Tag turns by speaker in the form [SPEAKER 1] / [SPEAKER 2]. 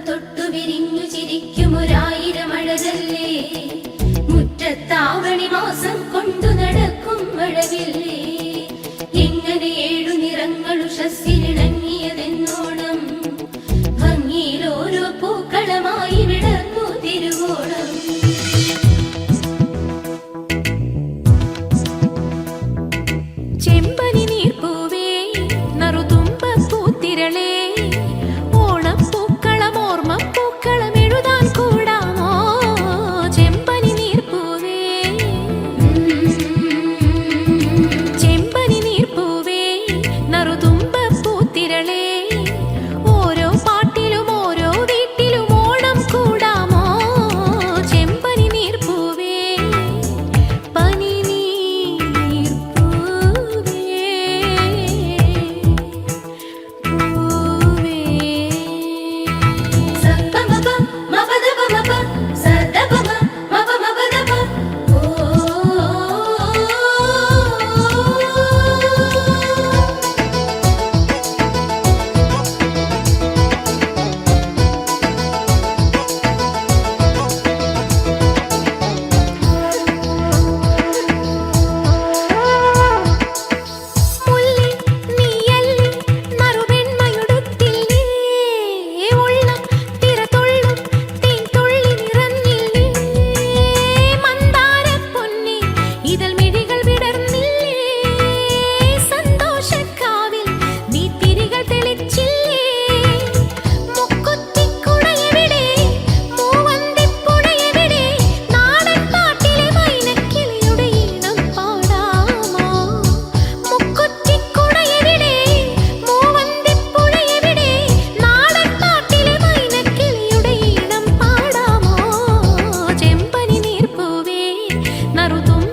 [SPEAKER 1] തൊട്ടു വിരിഞ്ഞു ചിരിക്കുമൊരായിരം അഴകല്ലേ, മുറ്റത്താവണി മാസം കൊണ്ടു നടക്കും മഴവില്ലേ, എങ്ങനെ ഏഴു നിറങ്ങൾ ഉഷസ്സിലിണങ്ങിയതെന്നോണം, ഭംഗിയിൽ ഓരോ പൂക്കളമായി വിടർന്നു തിരുവോണം.
[SPEAKER 2] ചെമ്പനി നീർപ്പൂവേ നറുതുമ്പ പൂത്തിരളേ, ഓണപ്പൂക്കളം ഓർമ്മപ്പൂക്കളം എഴുതാൻ കൂടാമോ? ചെമ്പനി നീർപ്പൂവേ ചെമ്പനി നീർപ്പൂവേ നറുതുമ്പ പൂത്തിരളേ, ഓരോ പാട്ടിലും ഓരോ വീട്ടിലും ഓണം കൂടാമോ? ചെമ്പനി നീർപ്പൂവേ പനി naruto